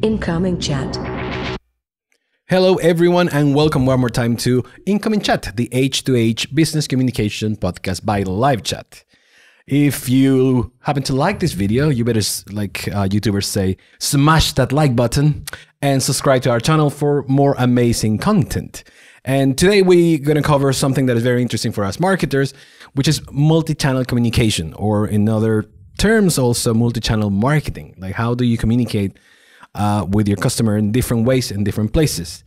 Incoming chat. Hello, everyone, and welcome one more time to Incoming Chat, the H2H business communication podcast by Live Chat. If you happen to like this video, you better, like YouTubers say, smash that like button and subscribe to our channel for more amazing content. And today we're going to cover something that is very interesting for us marketers, which is multi-channel communication, or in other terms also multi-channel marketing. Like, how do you communicate with your customer in different ways in different places?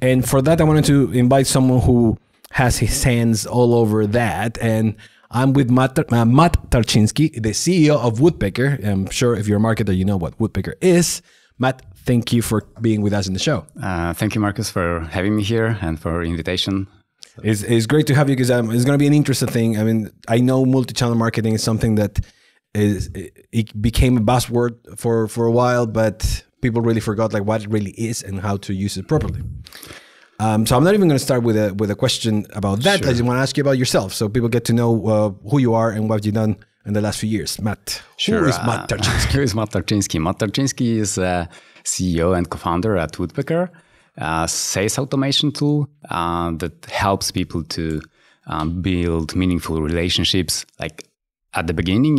And for that, I wanted to invite someone who has his hands all over that. And I'm with Matt Tarczynski, the CEO of Woodpecker. I'm sure if you're a marketer, you know what Woodpecker is. Matt, thank you for being with us in the show. Thank you, Marcus, for having me here and for invitation. It's great to have you, because it's going to be an interesting thing. I mean, I know multi-channel marketing is something that it became a buzzword for a while, but people really forgot like what it really is and how to use it properly. So I'm not even going to start with a question about that. Sure. I just want to ask you about yourself, so people get to know who you are and what you've done in the last few years. Matt, sure. Who is Matt Tarczynski? Who is Matt Tarczynski? Matt Tarczynski is CEO and co-founder at Woodpecker, a sales automation tool that helps people to build meaningful relationships. Like at the beginning,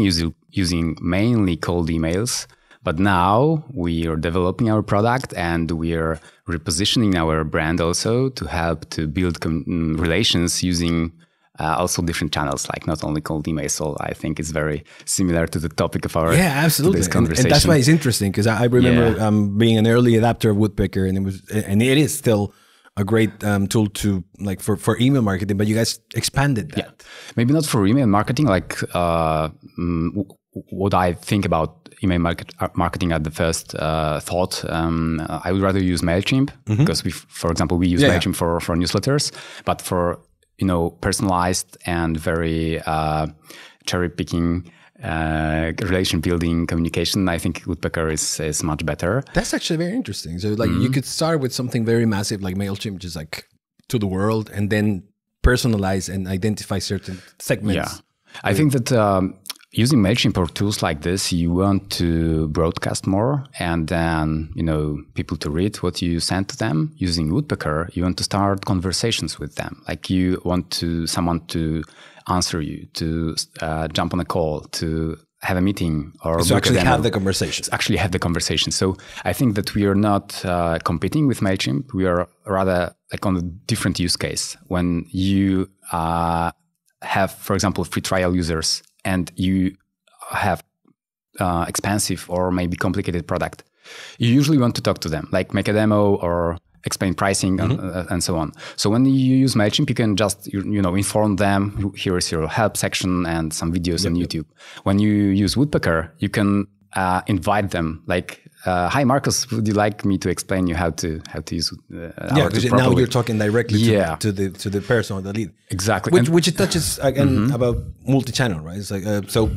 using mainly cold emails. But now we are developing our product and we are repositioning our brand also to help to build relations using also different channels, like not only cold email. So I think it's very similar to the topic of our absolutely. today's conversation. And that's why it's interesting, because I remember being an early adapter of Woodpecker, and it is still a great tool to like for email marketing. But you guys expanded that. Yeah, maybe not for email marketing. Like what I think about email marketing at the first thought, I would rather use MailChimp because for example, we use MailChimp for newsletters, but for personalized and very cherry picking relation building communication, I think Woodpecker is much better. That's actually very interesting. So like you could start with something very massive like MailChimp, just like to the world, and then personalize and identify certain segments. Yeah, I think that using MailChimp or tools like this, you want to broadcast more and then, people to read what you send to them. Using Woodpecker, you want to start conversations with them. Like you want someone to answer you, to jump on a call, to have a meeting, or so actually have the conversation. Actually have the conversation. So I think that we are not competing with MailChimp. We are rather like on a different use case. When you have, for example, free trial users, and you have expensive or maybe complicated product, you usually want to talk to them, like make a demo or explain pricing and so on. So when you use MailChimp, you can just inform them, here is your help section and some videos on YouTube. When you use Woodpecker, you can invite them, like, hi Marcus, would you like me to explain you how to use because now you're talking directly to the person or the lead. Exactly. Which it touches again about multi-channel, right? It's like so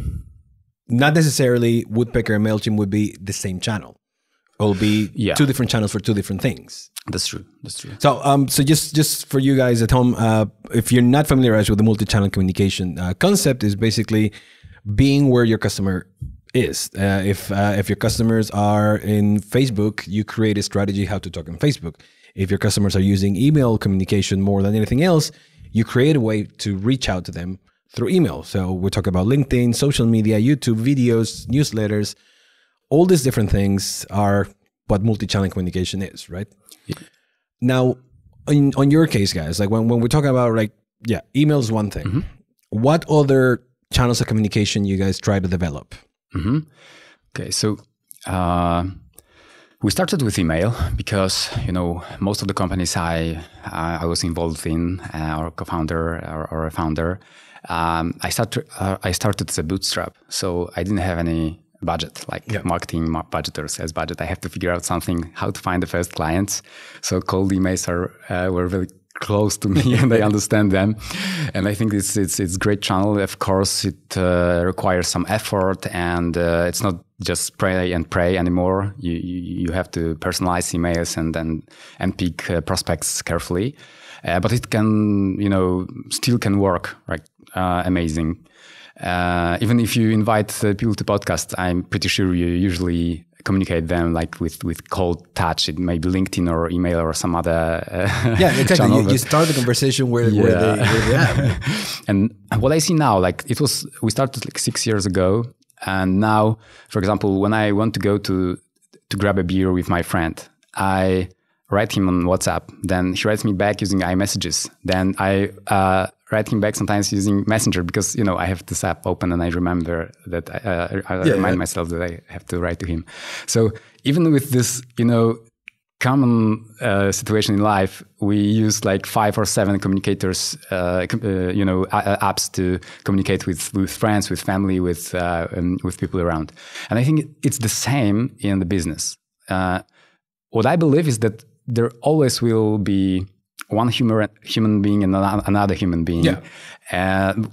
not necessarily Woodpecker and MailChimp would be the same channel. It'll be two different channels for two different things. That's true. So so just for you guys at home, if you're not familiarized with the multi-channel communication concept, is basically being where your customer is. If your customers are in Facebook, you create a strategy how to talk on Facebook. If your customers are using email communication more than anything else, you create a way to reach out to them through email. So we're talking about LinkedIn, social media, YouTube videos, newsletters. All these different things are what multi-channel communication is, right? Yeah. Now, on your case, guys, like when we're talking about email is one thing. What other channels of communication you guys try to develop? Okay, so we started with email because most of the companies I was involved in, or co-founder or a founder, I started as a bootstrap, so I didn't have any budget, marketing budget or sales budget. I have to figure out something, how to find the first clients. So cold emails were very close to me and I understand them. And I think it's a great channel. Of course, it requires some effort, and it's not just pray and pray anymore. You have to personalize emails and pick prospects carefully. But it can, still can work, right? Amazing. Even if you invite people to podcast, I'm pretty sure you usually communicate them like with cold touch. It may be LinkedIn or email or some other yeah, exactly. channel, you start the conversation where they are. And what I see now, like we started like 6 years ago, and now, for example, when I want to go to grab a beer with my friend, I write him on WhatsApp. Then he writes me back using iMessages. Then I write him back sometimes using Messenger because, I have this app open and I remember that I remind myself that I have to write to him. So even with this, common situation in life, we use like 5 or 7 communicators, apps to communicate with friends, with family, with people around. And I think it's the same in the business. What I believe is that there always will be one human being and another human being. Yeah.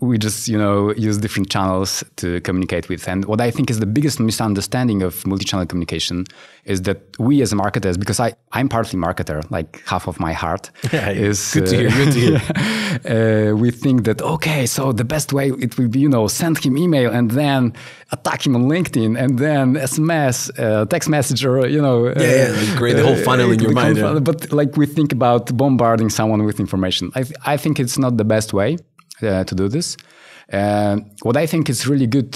We just, use different channels to communicate with. And what I think is the biggest misunderstanding of multi-channel communication is that we as marketers, because I'm partly marketer, like half of my heart is... Good to hear. We think that, okay, so the best way it will be, send him email and then attack him on LinkedIn and then SMS, text message or, create the whole funnel in your mind. Yeah. But like we think about bombarding someone with information. I think it's not the best way to do this. What I think is really good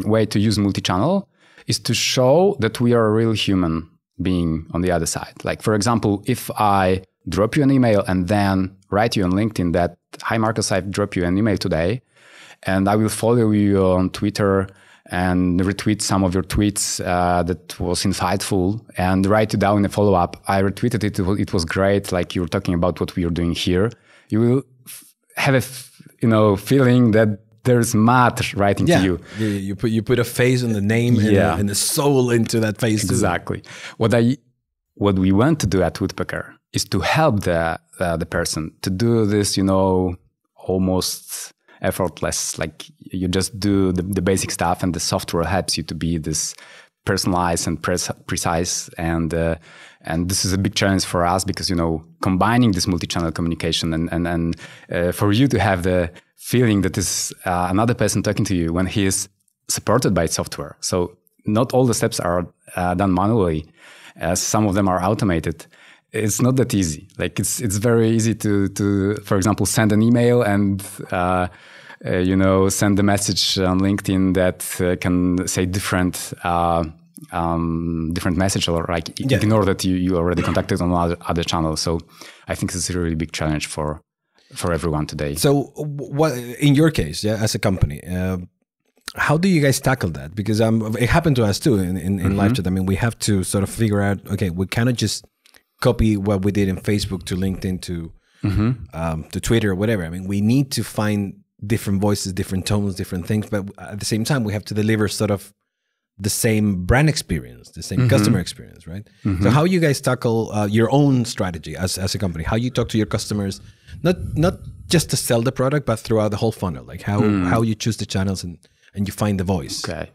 way to use multi-channel is to show that we are a real human being on the other side. Like, for example, if I drop you an email and then write you on LinkedIn that, hi, Marcus, I've dropped you an email today, and I will follow you on Twitter and retweet some of your tweets that was insightful and write you down in a follow-up. I retweeted it. It was great. Like you were talking about what we are doing here. You will have a feeling that there's Matt writing to you. You put a face on the name and the soul into that face. Exactly. What we want to do at Woodpecker is to help the person to do this, almost effortless. Like you just do the basic stuff, and the software helps you to be this personalized and precise. And this is a big challenge for us because, combining this multi-channel communication and for you to have the feeling that is another person talking to you when he is supported by software. So not all the steps are done manually. Some of them are automated. It's not that easy. Like it's very easy to for example, send an email and send a message on LinkedIn that can say different message, or like ignore that you already contacted on other channels. So I think it's a really big challenge for everyone today. So what in your case, as a company, how do you guys tackle that? Because it happened to us too in live chat. I mean, we have to sort of figure out, okay, we cannot just copy what we did in Facebook to LinkedIn to Twitter or whatever. I mean, we need to find different voices, different tones, different things, but at the same time, we have to deliver sort of the same brand experience, the same customer experience, right? So how you guys tackle your own strategy as a company? How you talk to your customers, not just to sell the product, but throughout the whole funnel, like how you choose the channels and you find the voice. Okay.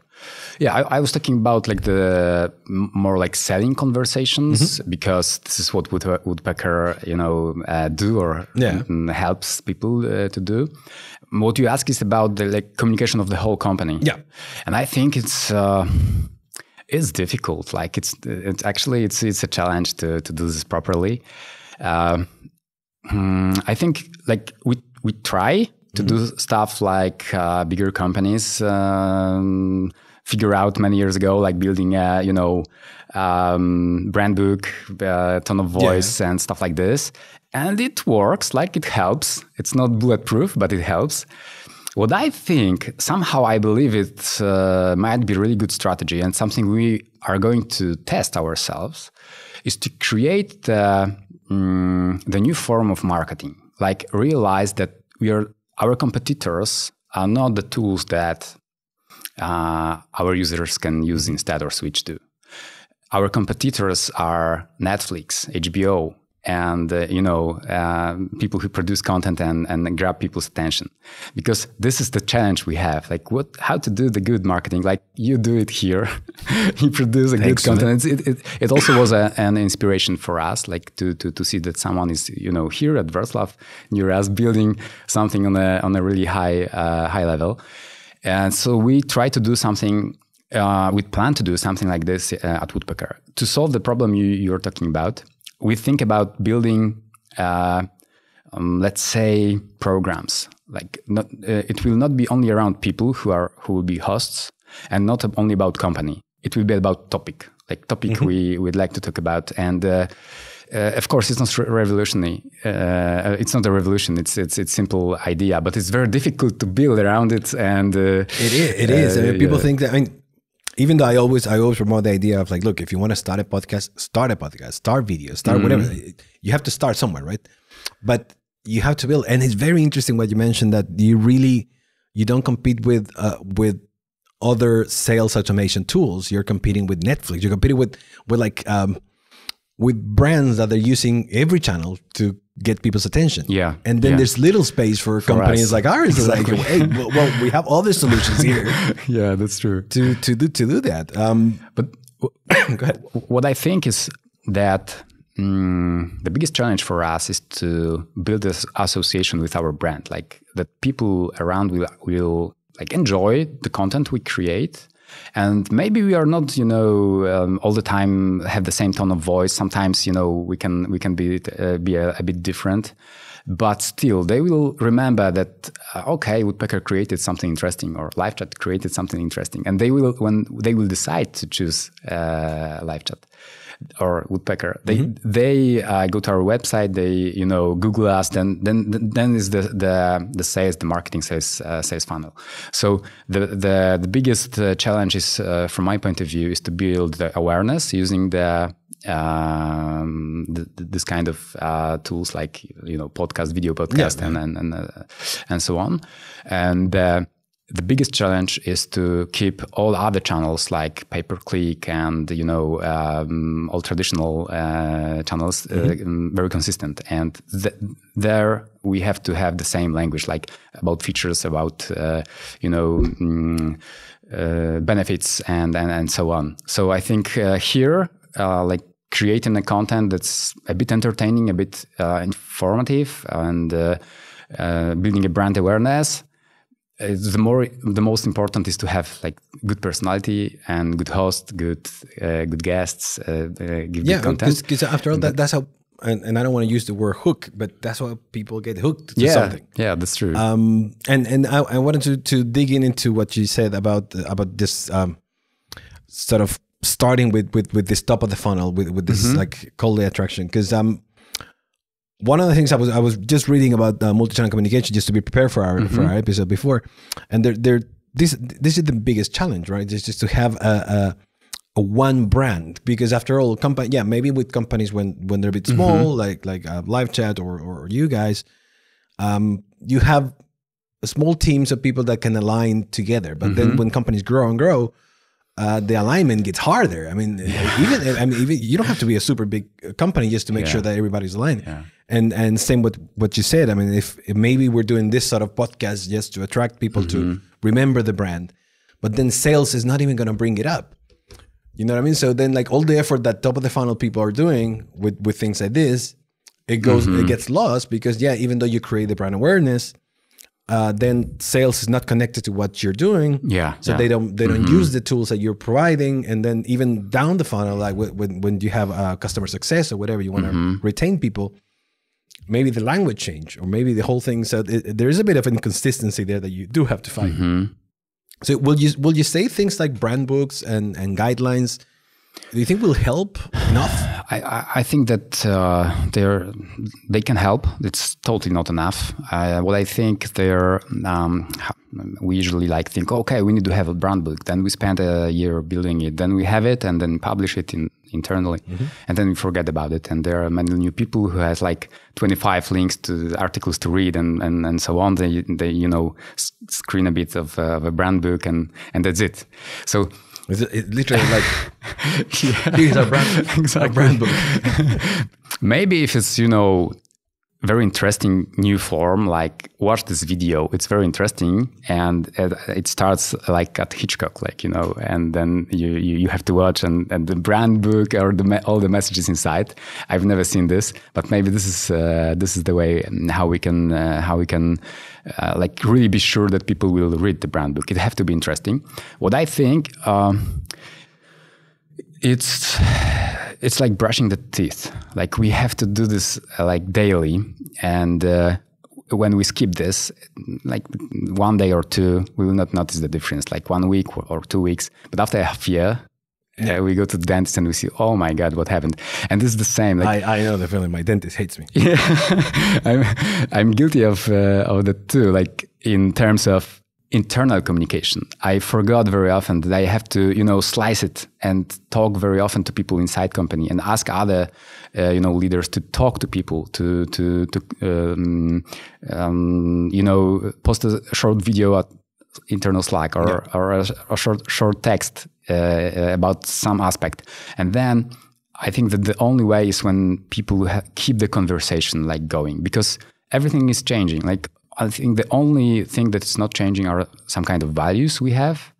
Yeah, I was talking about like the more like selling conversations because this is what Woodpecker, do or helps people to do. What you ask is about the communication of the whole company. Yeah, and I think it's difficult. Like it's a challenge to do this properly. I think like we try to do stuff like bigger companies figure out many years ago, like building a brand book, tone of voice and stuff like this. And it works, like it helps. It's not bulletproof, but it helps. What I think, somehow I believe it might be a really good strategy and something we are going to test ourselves is to create the new form of marketing. Like realize that our competitors are not the tools that our users can use instead or switch to. Our competitors are Netflix, HBO, and people who produce content and grab people's attention, because this is the challenge we have. Like how to do the good marketing? Like you do it here, you produce a good content. It also was an inspiration for us, like to see that someone is here at Wrocław near us building something on a really high level, and so we try to do something we plan to do something like this at Woodpecker. To solve the problem you're talking about, we think about building, let's say, programs. Like it will not be only around people who will be hosts, and not only about company. It will be about topic we'd like to talk about. And of course, it's not revolutionary. It's not a revolution. It's simple idea, but it's very difficult to build around it. And it is. I mean, people think that. I mean, even though I always promote the idea of like, look, if you want to start a podcast, start videos, start whatever. You have to start somewhere, right? But you have to build. And it's very interesting what you mentioned, that you don't compete with other sales automation tools. You're competing with Netflix. You're competing with brands that are using every channel to get people's attention. Yeah. And then there's little space for companies us. Like ours. Exactly. Like, hey, well, we have all the solutions here. Yeah, that's true. To do that. But go ahead. What I think is that the biggest challenge for us is to build this association with our brand, like that people around will like enjoy the content we create. And maybe we are not, all the time have the same tone of voice. Sometimes, we can be a bit different, but still they will remember that, okay, Woodpecker created something interesting, or LiveChat created something interesting. And when they will decide to choose LiveChat or Woodpecker, they go to our website, they Google us, then is the sales, the marketing sales funnel. So the biggest challenge is, from my point of view, is to build the awareness using this kind of tools like podcast, video podcast, and so on. And the biggest challenge is to keep all other channels like pay-per-click and all traditional channels very consistent. And there we have to have the same language, like about features, about benefits, and so on. So I think here, like creating a content that's a bit entertaining, a bit informative, and building a brand awareness. The most important is to have like good personality and good host, good guests, give good content. Because after all, that's how. And I don't want to use the word hook, but that's how people get hooked to something. Yeah, that's true. And I wanted to dig into what you said about this sort of starting with this top of the funnel, with this like call to attraction, because one of the things I was just reading about multi-channel communication just to be prepared for our episode before, and this is the biggest challenge, right? It's just to have a one brand, because after all, maybe with companies when they're a bit small, like LiveChat or you guys, you have small teams of people that can align together. But then when companies grow and grow, the alignment gets harder. I mean, even you don't have to be a super big company just to make sure that everybody's aligned. Yeah. And same with what you said. I mean, if maybe we're doing this sort of podcast just to attract people to remember the brand, but then sales is not even going to bring it up. You know what I mean? So then, like all the effort that top of the funnel people are doing with things like this, it gets lost, because even though you create the brand awareness, then sales is not connected to what you're doing. They don't use the tools that you're providing. And then even down the funnel, like when you have customer success or whatever, you want to retain people, maybe the language change, or maybe the whole thing. So there is a bit of inconsistency there that you do have to fight. So will you say things like brand books and guidelines, do you think will help enough? I think that they can help. It's totally not enough. What I think we usually think, okay, we need to have a brand book. Then we spend a year building it. Then we have it and then publish it internally. And then we forget about it. And there are many new people who has 25 links to articles to read and so on. They screen a bit of a brand book and that's it. So it's literally here's our brand, our brand book. Maybe if it's, very interesting new form, like watch this video, it's very interesting, and it starts like at Hitchcock, like, you know, and then you have to watch and the brand book or all the messages inside. I've never seen this, but maybe this is the way how we can like really be sure that people will read the brand book. It have to be interesting. What I think it's like brushing the teeth. Like we have to do this like daily, and when we skip this, like 1 day or two, we will not notice the difference. Like 1 week or 2 weeks, but after a half year, we go to the dentist and we see, oh my God, what happened? And this is the same. Like, I know the feeling. My dentist hates me. Yeah, I'm guilty of that too. Like in terms of internal communication, I forgot very often that I have to, you know, slice it and talk very often to people inside company and ask other, you know, leaders to talk to people, to you know, post a short video at internal Slack or a short text about some aspect. And then I think that the only way is when people keep the conversation like going, because everything is changing. Like I think the only thing that is not changing are some kind of values we have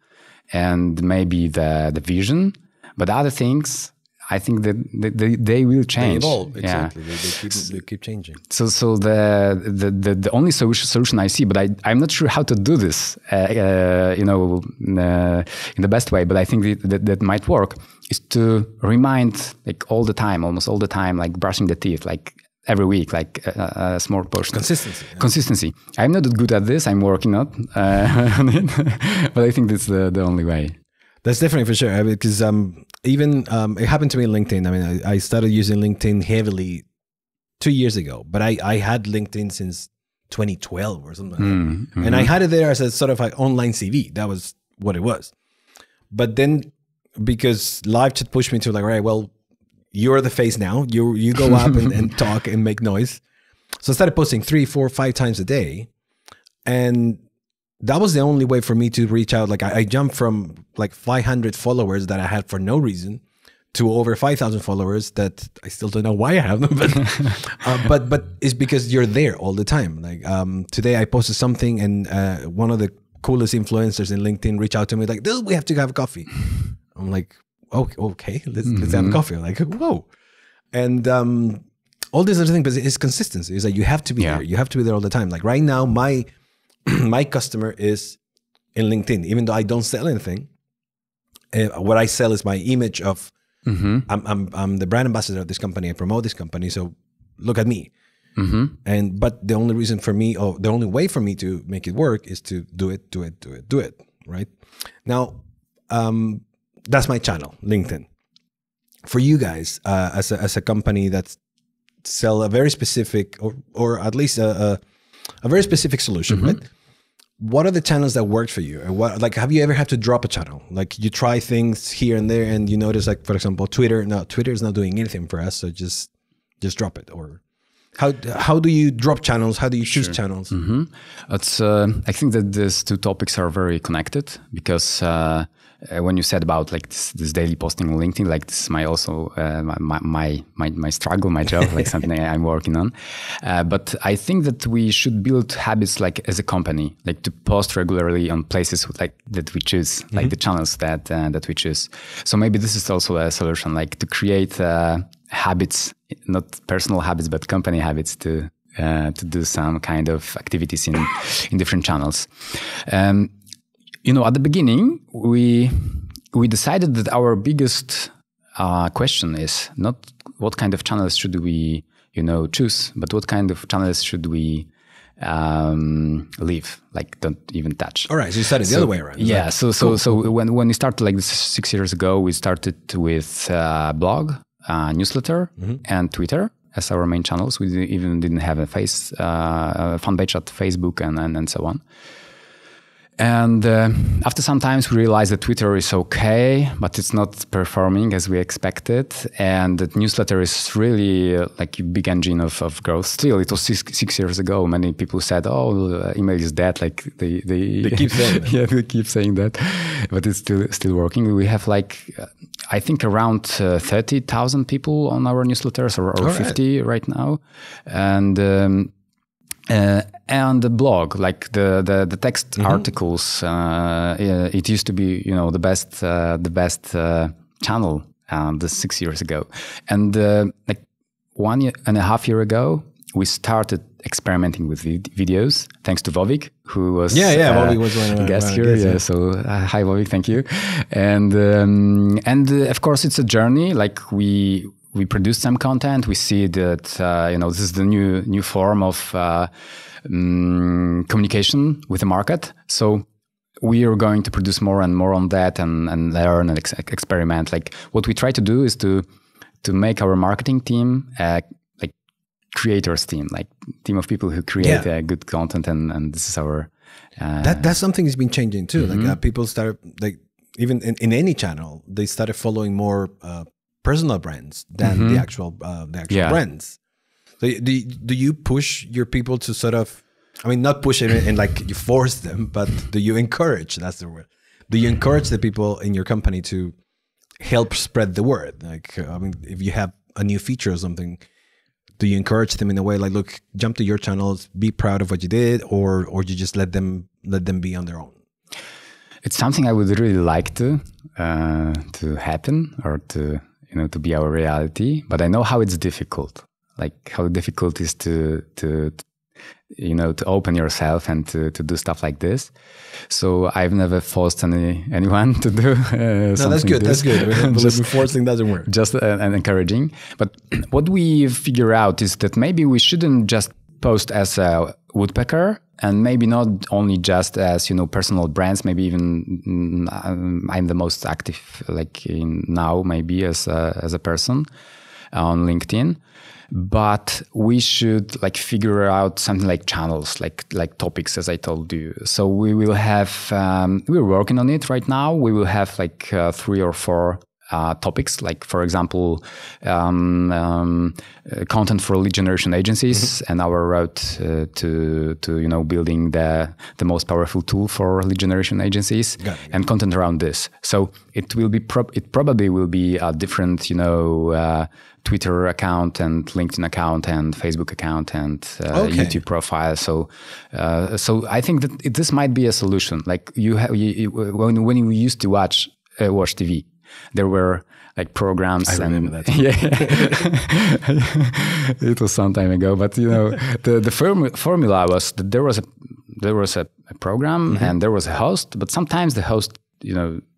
and maybe the vision. But other things, I think that they will change. They evolve, exactly. Yeah. They keep changing. So the only solution I see, but I'm not sure how to do this, you know, in the best way. But I think that might work is to remind like almost all the time, like brushing the teeth, like every week, like a small portion. Consistency. Yeah. Consistency. I'm not good at this. I'm working on it, but I think that's the only way. That's definitely for sure. Because even it happened to me on LinkedIn. I mean, I started using LinkedIn heavily 2 years ago, but I had LinkedIn since 2012 or something like that. Mm-hmm. And I had it there as a sort of like online CV. That was what it was. But then because live chat pushed me to like, all right, well, you're the face now. You go up and talk and make noise. So I started posting 3, 4, 5 times a day. And that was the only way for me to reach out. Like I jumped from like 500 followers that I had for no reason to over 5,000 followers that I still don't know why I have them. But it's because you're there all the time. Like today I posted something and one of the coolest influencers in LinkedIn reached out to me like, dude, we have to have coffee. I'm like, okay, let's have coffee. I'm like, whoa. And all these other things, but it's consistency. It's like you have to be there. You have to be there all the time. Like right now, my customer is in LinkedIn, even though I don't sell anything. What I sell is my image of I'm the brand ambassador of this company. I promote this company. So look at me. But the only reason for me, or the only way for me to make it work is to do it. Right now, that's my channel, LinkedIn. For you guys, as a company that sell a very specific, or at least a very specific solution, right? What are the channels that work for you? And what, like, have you ever had to drop a channel? Like you try things here and there, and you notice, like, for example, Twitter. No, Twitter is not doing anything for us, so just drop it. Or how do you drop channels? How do you choose channels? It's I think that these two topics are very connected because. When you said about like this daily posting on LinkedIn, like this is my struggle, my job, like something I'm working on. But I think that we should build habits like as a company, like to post regularly on places like that we choose, like the channels that we choose. So maybe this is also a solution, like to create habits, not personal habits, but company habits to do some kind of activities in different channels. You know, at the beginning, we decided that our biggest question is not what kind of channels should we, you know, choose, but what kind of channels should we leave, like don't even touch. All right, so you started the other way around. Yeah, so when we started like this 6 years ago, we started with blog, newsletter, and Twitter as our main channels. We even didn't have a fan page at Facebook and so on. And after some time, we realized that Twitter is okay, but it's not performing as we expected. And that newsletter is really like a big engine of growth. Still, it was six years ago. Many people said, "Oh, email is dead." Like they keep saying that. Yeah, they keep saying that, but it's still working. We have like I think around 30,000 people on our newsletters, or 50 right now, and the blog, like the text articles. It used to be, the best channel the 6 years ago, and like 1.5 years ago, we started experimenting with videos, thanks to Vovik, who was Vovik was one of our guest here. Yeah, so hi Vovik, thank you. And of course, it's a journey. Like we produce some content. We see that this is the new form of communication with the market. So we are going to produce more and more on that, and learn and experiment. Like what we try to do is to make our marketing team creators team, like team of people who create good content, and this is our that's something that's been changing too. Like people started, like even in any channel, they started following more personal brands than the actual brands. So do you push your people to sort of, I mean, not push it and like you force them, but do you encourage? That's the word. Do you encourage the people in your company to help spread the word? Like, I mean, if you have a new feature or something, do you encourage them in a way like, look, jump to your channels, be proud of what you did, or you just let them be on their own? It's something I would really like to happen, or to be our reality. But I know how it's difficult. Like how difficult it is to open yourself and to do stuff like this. So I've never forced anyone to do no, that's good. That's good. Just forcing doesn't work. Just and encouraging. But what we figure out is that maybe we shouldn't just post as a Woodpecker, and maybe not only just as personal brands. Maybe even I'm the most active now, maybe as a person on LinkedIn. But we should figure out something like channels, like topics, as I told you. So we will have, we're working on it right now. We will have 3 or 4 topics, like for example, content for lead generation agencies, and our route to building the most powerful tool for lead generation agencies, and content around this. So it will be it probably will be a different Twitter account and LinkedIn account and Facebook account and YouTube profile. So I think that this might be a solution. Like when you used to watch TV, there were programs. I remember that. It was some time ago. But the formula was that there was a program and there was a host, but sometimes the host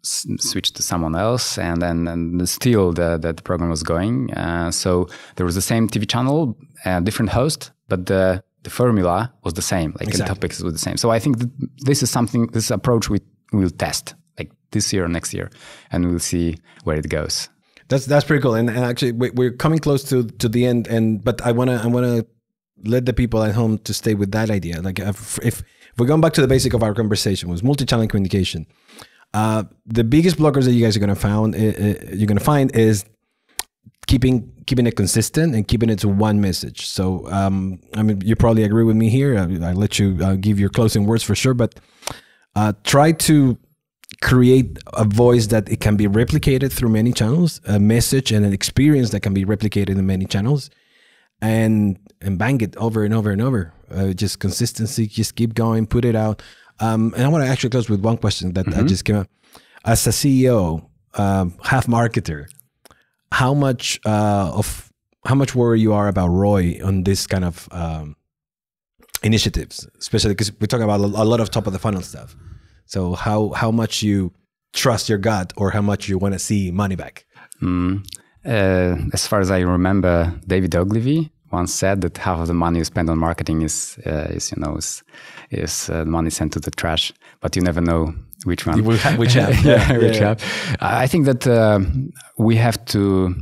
switched to someone else, and then still the program was going. So there was the same TV channel, different host, but the formula was the same. Exactly. The topics were the same. So I think that this approach we will test this year or next year, and we'll see where it goes. That's pretty cool. And actually, we're coming close to the end. But I wanna let the people at home to stay with that idea. Like if we're going back to the basic of our conversation, was multi-channel communication. The biggest blockers that you guys are gonna find is keeping it consistent and keeping it to one message. So I mean, you probably agree with me here. I'll let you give your closing words for sure, but try to create a voice that it can be replicated through many channels, a message and an experience that can be replicated in many channels, and bang it over and over and over. Just consistency, just keep going, put it out. And I want to actually close with one question that I just came up. As a CEO, half marketer, how much worry you are about ROI on this kind of initiatives, especially because we're talking about a lot of top of the funnel stuff. So how much you trust your gut, or how much you want to see money back? As far as I remember, David Ogilvy once said that half of the money you spend on marketing is money sent to the trash, but you never know which one. Which half? Which half? I think that we have to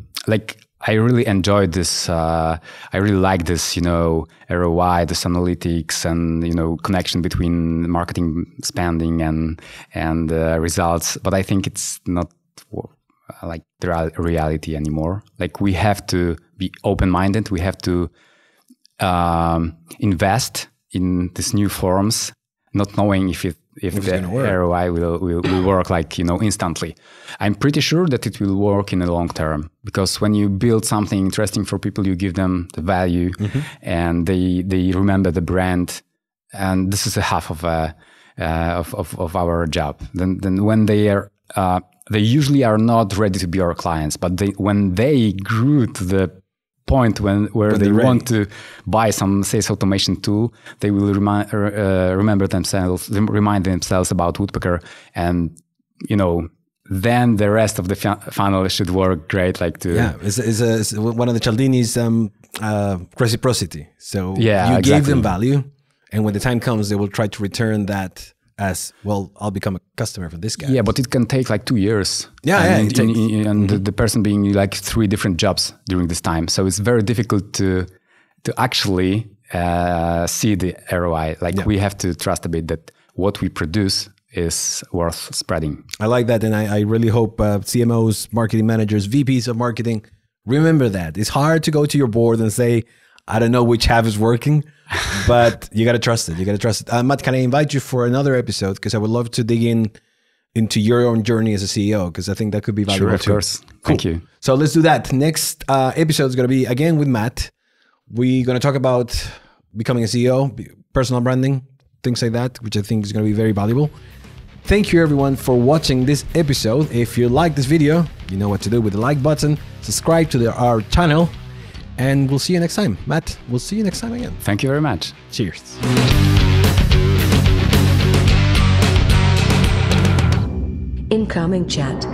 I really enjoyed this. I really like this, ROI, this analytics, and connection between marketing spending and results. But I think it's not the reality anymore. We have to be open-minded. We have to invest in these new forms, not knowing if if the ROI will work like, instantly. I'm pretty sure that it will work in the long term, because when you build something interesting for people, you give them the value and they remember the brand. And this is a half of our job. Then when they usually are not ready to be our clients, but when they grew to the point where they want to buy some sales automation tool, they will remind themselves about Woodpecker, and then the rest of the funnel should work great. It's one of the Cialdini's reciprocity. So you gave them value, and when the time comes, they will try to return that as well. I'll become a customer for this guy. Yeah, but it can take like 2 years. And the person being like 3 different jobs during this time. So it's very difficult to actually see the ROI. We have to trust a bit that what we produce is worth spreading. I like that, and I really hope CMOs, marketing managers, VPs of marketing remember that. It's hard to go to your board and say, I don't know which half is working, but you got to trust it. You got to trust it. Matt, can I invite you for another episode? Because I would love to dig into your own journey as a CEO, because I think that could be valuable too. Sure, of course. Cool. Thank you. So let's do that. Next episode is going to be again with Matt. We're going to talk about becoming a CEO, personal branding, things like that, which I think is going to be very valuable. Thank you everyone for watching this episode. If you like this video, you know what to do with the like button. Subscribe to our channel. And we'll see you next time. Matt, we'll see you next time again. Thank you very much. Cheers. Incoming chat.